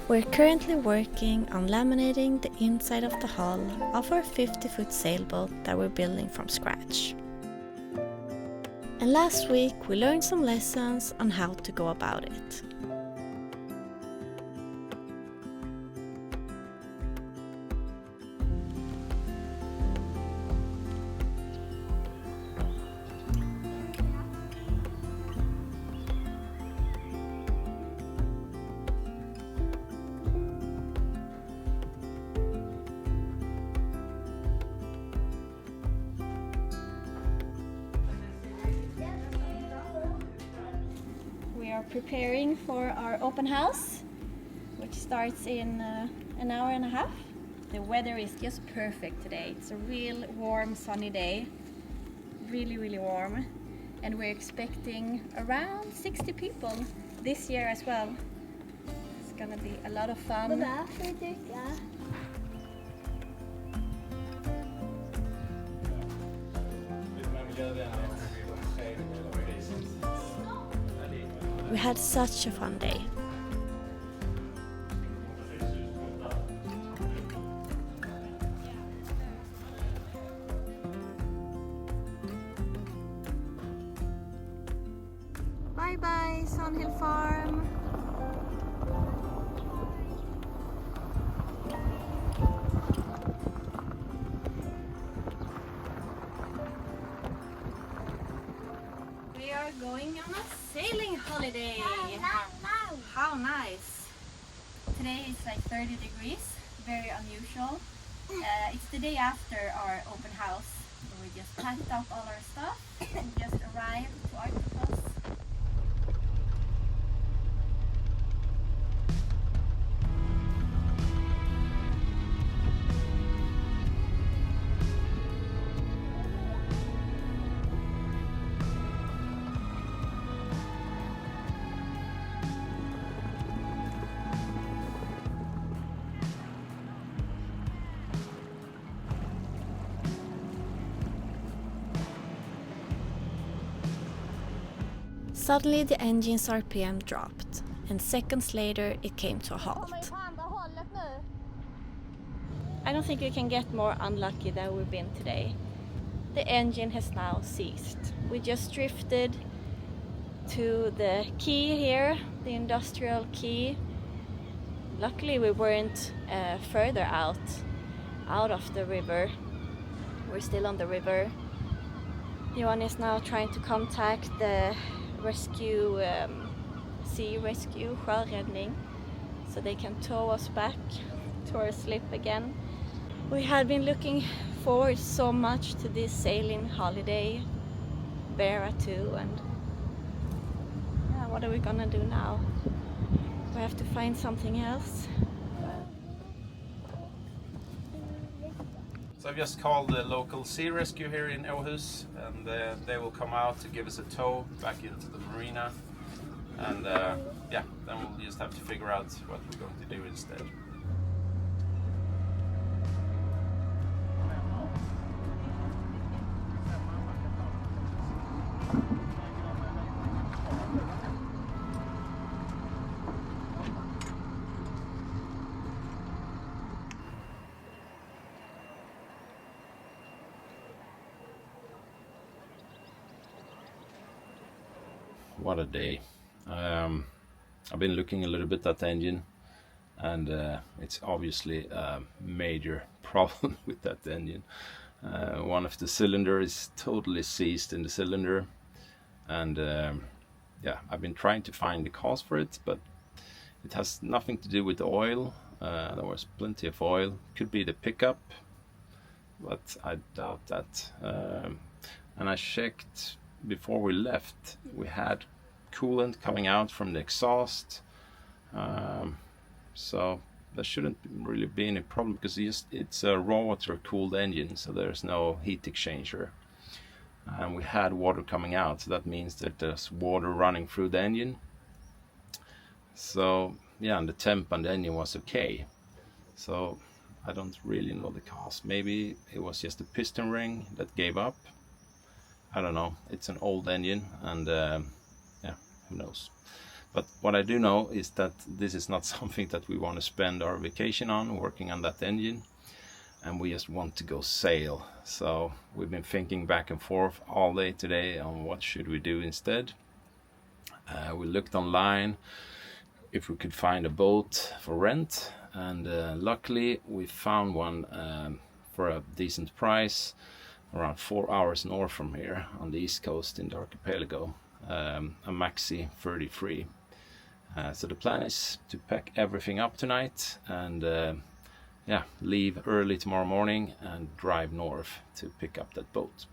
We're currently working on laminating the inside of the hull of our 50-foot sailboat that we're building from scratch. And last week we learned some lessons on how to go about it. We are preparing for our open house, which starts in an hour and a half. The weather is just perfect today. It's a real warm, sunny day. Really, really warm. And we're expecting around 60 people this year as well. It's gonna be a lot of fun. We had such a fun day. Bye bye, Sandhill Farm. We are going on a sailing holiday. How nice. Today it's like 30 degrees, very unusual. It's the day after our open house. We just packed up all our stuff and just arrived to Arcticos. Suddenly the engine's RPM dropped, and seconds later it came to a halt. I don't think you can get more unlucky than we've been today. The engine has now ceased. We just drifted to the quay here, the industrial quay. Luckily we weren't further out of the river. We're still on the river. Johan is now trying to contact the rescue, sea rescue, sjöräddning, so they can tow us back to our slip again. We had been looking forward so much to this sailing holiday, Vera too, and yeah, what are we gonna do now? We have to find something else. So I've just called the local sea rescue here in Åhus, and they will come out to give us a tow back into the marina, and yeah, then we'll just have to figure out what we're going to do instead. What a day. I've been looking a little bit at the engine, and it's obviously a major problem with that engine. One of the cylinders is totally seized in the cylinder, and yeah, I've been trying to find the cause for it, but it has nothing to do with the oil. There was plenty of oil. Could be the pickup, but I doubt that. And I checked before we left. We had coolant coming out from the exhaust, so there shouldn't really be any problem, because it's a raw water cooled engine, so there's no heat exchanger, and we had water coming out, so that means that there's water running through the engine. So yeah, and the temp on the engine was okay, so I don't really know the cause. Maybe it was just a piston ring that gave up. I don't know. It's an old engine, and yeah, who knows. But what I do know is that this is not something that we want to spend our vacation on, working on that engine, and we just want to go sail. So we've been thinking back and forth all day today on what should we do instead. We looked online if we could find a boat for rent, and luckily we found one for a decent price around 4 hours north from here on the east coast in the archipelago, a Maxi 33. So the plan is to pack everything up tonight and leave early tomorrow morning and drive north to pick up that boat.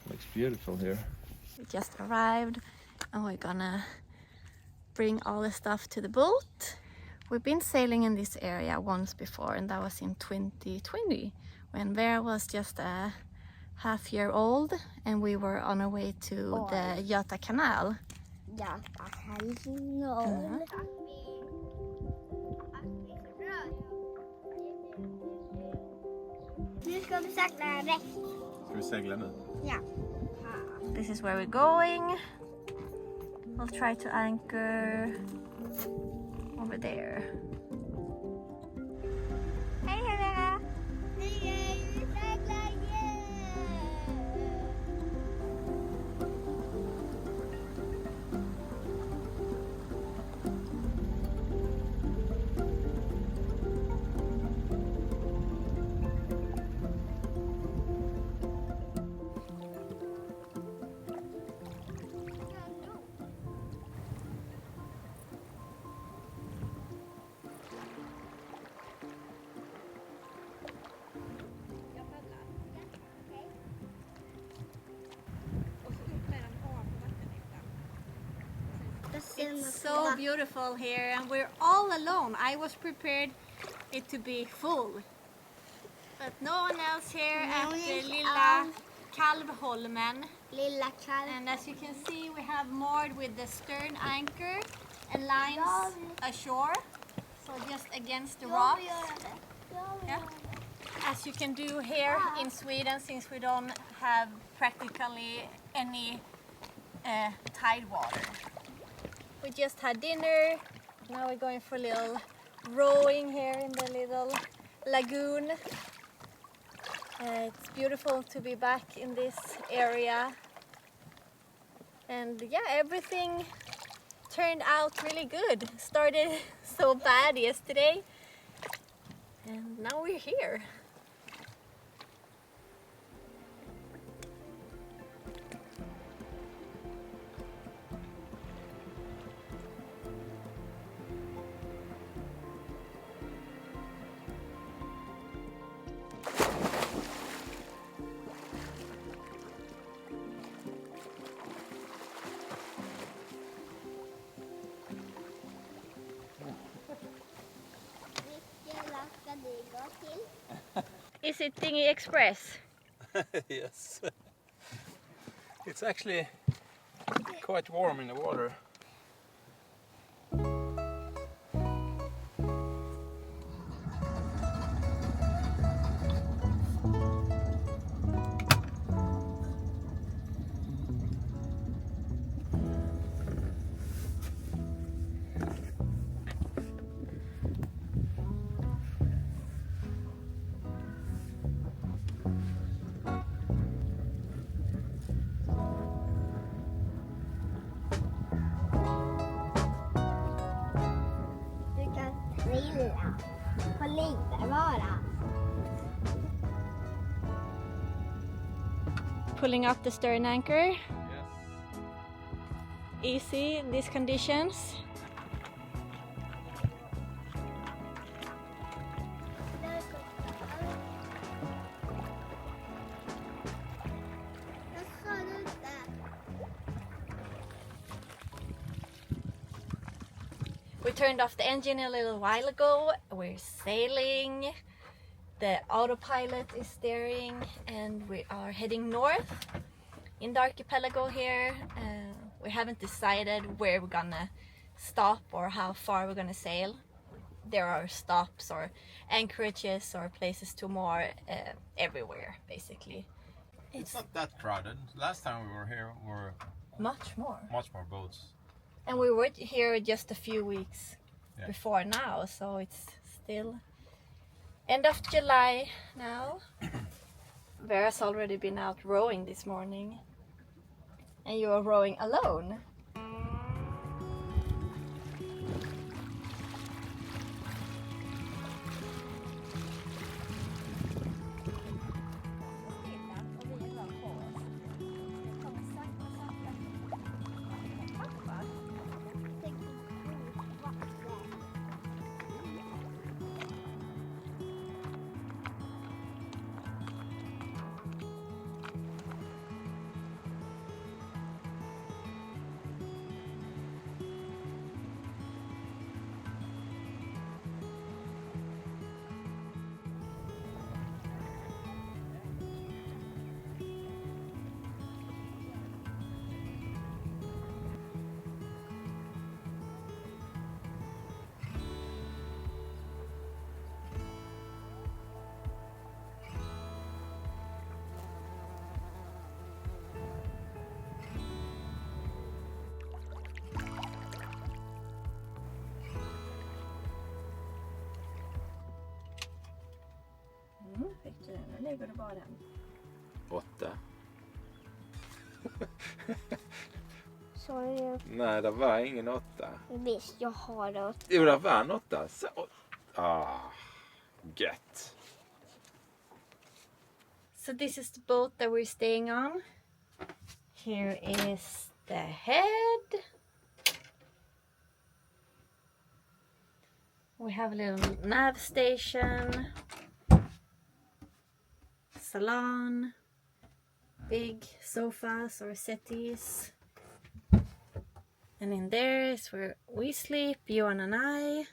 Looks beautiful here. We just arrived and we're gonna bring all the stuff to the boat. We've been sailing in this area once before, and that was in 2020 when Vera was just a half-year old and we were on our way to the Göta Canal. Göta kanal. Nu ska vi segla rätt. Ska vi segla nu? Ja. This is where we're going. We'll try to anchor over there. Hej Vera! Hej, vi seglar igen! It's so beautiful here and we're all alone. I was prepared it to be full. But no one else here at the Lilla Kalvholmen. Lilla kalv. And as you can see, we have moored with the stern anchor and lines ashore. So just against the rocks. Yeah. As you can do here in Sweden, since we don't have practically any tide water. We just had dinner. Now we're going for a little rowing here in the little lagoon. It's beautiful to be back in this area. And yeah, everything turned out really good. Started so bad yesterday, and now we're here. Is it Thingy Express? Yes. It's actually quite warm in the water. Trilla på lite bara. Pulling up the stern anchor. Yes. Easy in these conditions. We turned off the engine a little while ago. We're sailing. The autopilot is steering and we are heading north in the archipelago here. We haven't decided where we're gonna stop or how far we're gonna sail. There are stops or anchorages or places to moor everywhere, basically. It's not that crowded. Last time we were here were much more boats. And we were here just a few weeks before now, so it's still end of July now. Vera's already been out rowing this morning. And you are rowing alone. Nu lägger du bara den. 8. Sorry. Nej, det var ingen 8. Visst, jag har det. Jo, det var en 8. Så, gött. So this is the boat that we're staying on. Here is the head. We have a little nav station. Salon. Big sofas or settees. And in there is where we sleep, Johan and I.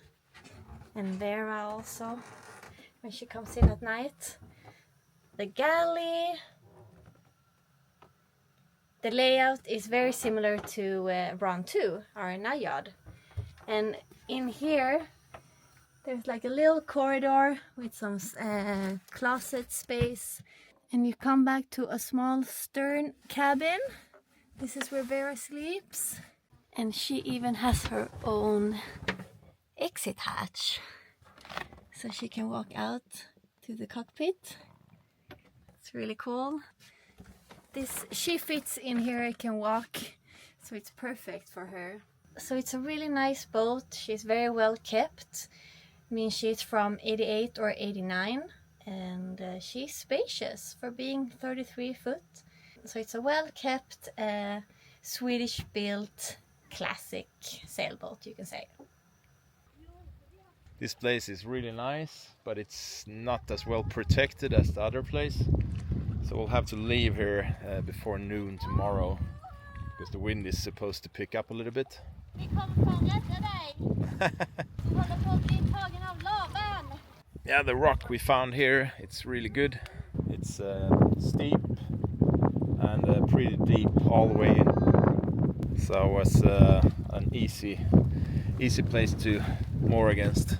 And Vera also, when she comes in at night. The galley. The layout is very similar to Ron 2, our Najad. And in here, there's like a little corridor with some closet space. And you come back to a small stern cabin. This is where Vera sleeps. And she even has her own exit hatch. So she can walk out to the cockpit. It's really cool. She fits in here, can walk, so it's perfect for her. So it's a really nice boat. She's very well kept. I mean, she's from 88 or 89, and she's spacious for being 33 foot. So it's a well kept Swedish built classic sailboat, you can say. This place is really nice, but it's not as well protected as the other place. So we'll have to leave here before noon tomorrow, because the wind is supposed to pick up a little bit. Yeah, the rock we found here, it's really good. It's steep and pretty deep all the way in. So it was an easy place to moor against.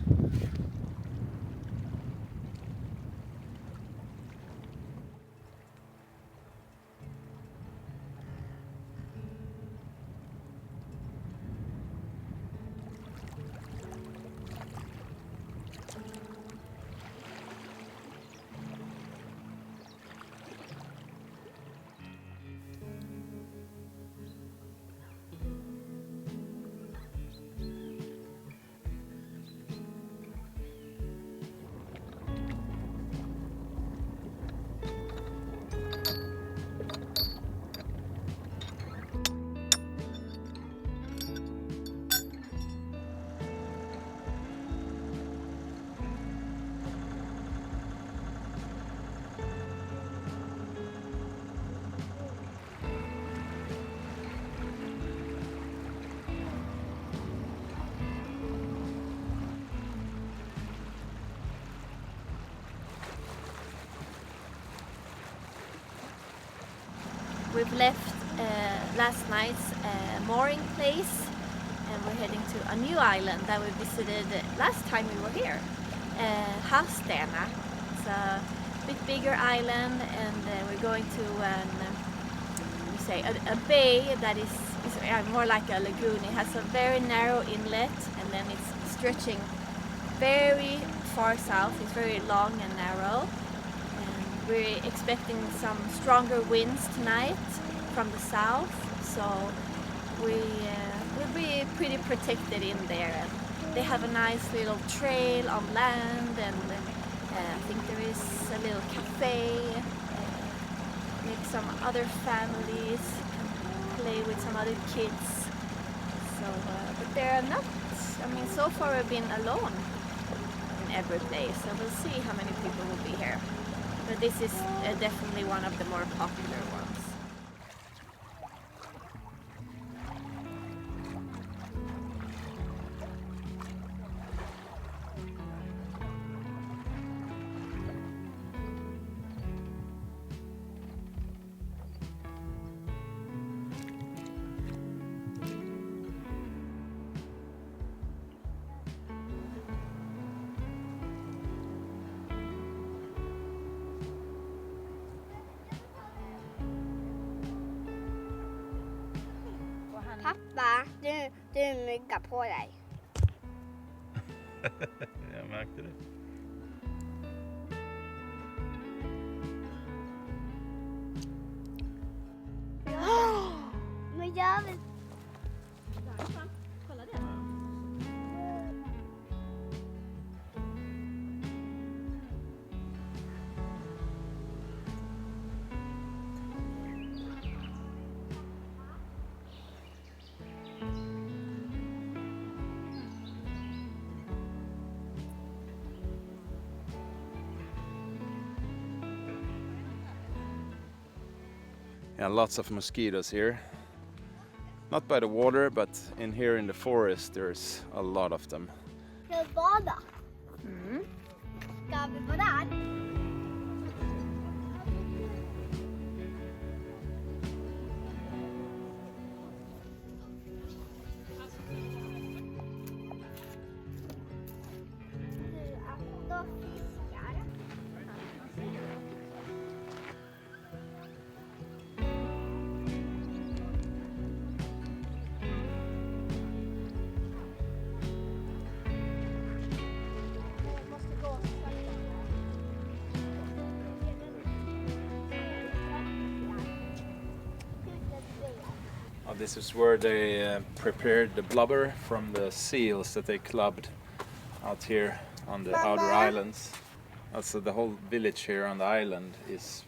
we've left last night's mooring place, and we're heading to a new island that we visited last time we were here, Havsstena. It's a bit bigger island, and we're going to a bay that is more like a lagoon. It has a very narrow inlet, and then it's stretching very far south. It's very long and narrow, and we're expecting some stronger winds tonight from the south, so we'll be pretty protected in there. And they have a nice little trail on land, and I think there is a little cafe. Maybe some other families can play with some other kids. So, but they're not. I mean, so far we've been alone in every place, so we'll see how many people will be here. But this is definitely one of the more popular ones. Pappa, du myggar på dig. Jag märkte det. Men jag vill... Kolla det. Yeah, lots of mosquitoes here. Not by the water, but in here in the forest there's a lot of them. Ska vi bada? Ska vi bada? Då fiskar. This is where they prepared the blubber from the seals that they clubbed out here on the outer islands. Also the whole village here on the island is,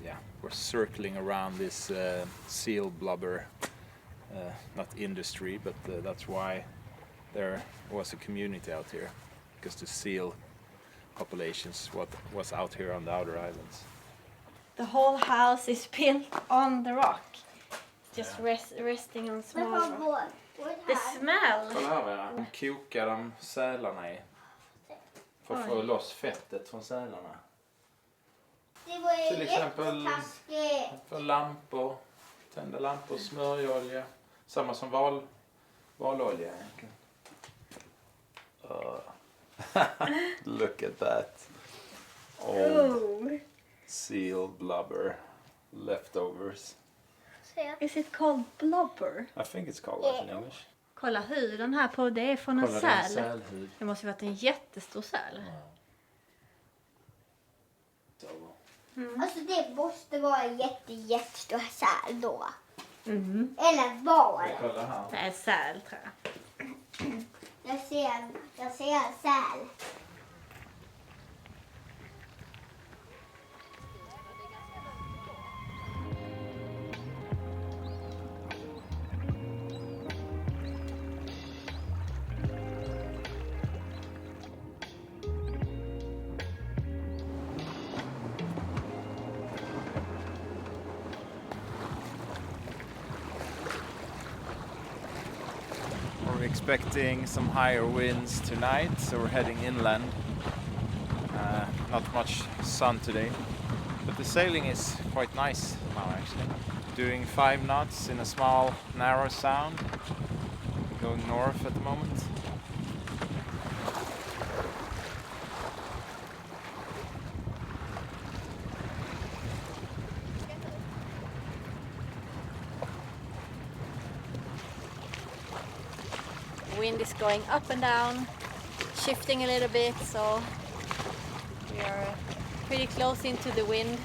yeah, we're circling around this seal blubber, not industry, but that's why there was a community out here, because the seal populations was out here on the outer islands. The whole house is built on the rock. Just resting on small rock. The smell! Kolla här Vera, de kokar de sälarna i för att få loss fettet från sälarna. Till exempel för lampor, tända lampor, smörjolja. Samma som valolja egentligen. Look at that. Old seal blubber leftovers. Is it called blubber? I think it's called that in English. Kolla huden här på, det är från en Kolla, säl. det är en sälhud. Det måste ju varit en jättestor säl. Alltså det måste vara en jättestor säl då. Eller var det? Kolla här. Det är säl tror jag. Jag ser en säl. We're expecting some higher winds tonight, so we're heading inland. Not much sun today, but the sailing is quite nice now actually. doing 5 knots in a small narrow sound, going north at the moment. Wind is going up and down, shifting a little bit, so we are pretty close into the wind.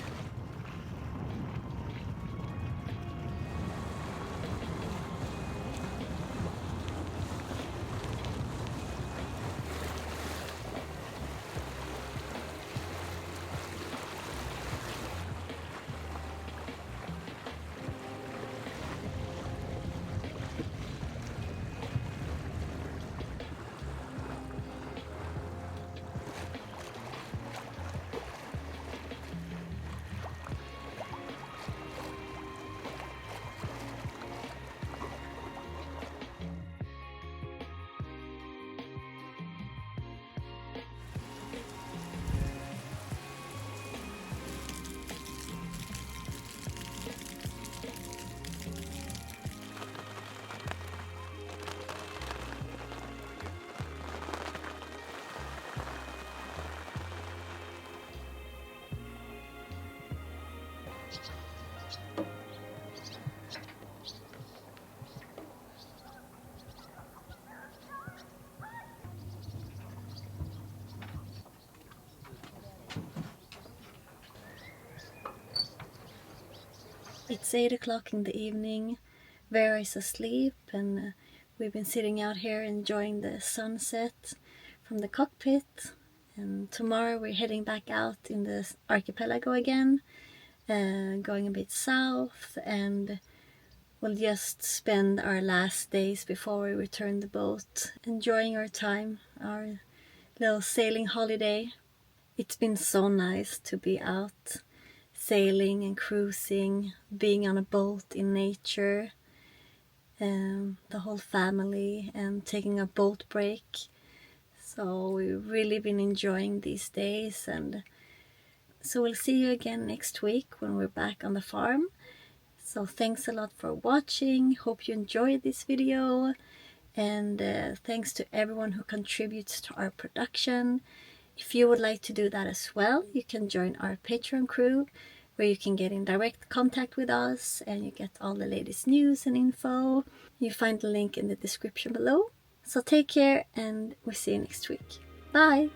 It's 8 o'clock in the evening. Vera is asleep, and we've been sitting out here enjoying the sunset from the cockpit. And tomorrow we're heading back out in the archipelago again, going a bit south, and we'll just spend our last days before we return the boat, enjoying our time, our little sailing holiday. It's been so nice to be out sailing and cruising, being on a boat in nature, the whole family, and taking a boat break. So we've really been enjoying these days, and so we'll see you again next week when we're back on the farm. So thanks a lot for watching. Hope you enjoyed this video, and thanks to everyone who contributes to our production. If you would like to do that as well, you can join our Patreon crew, where you can get in direct contact with us and you get all the latest news and info. You find the link in the description below. So take care, and we'll see you next week. Bye!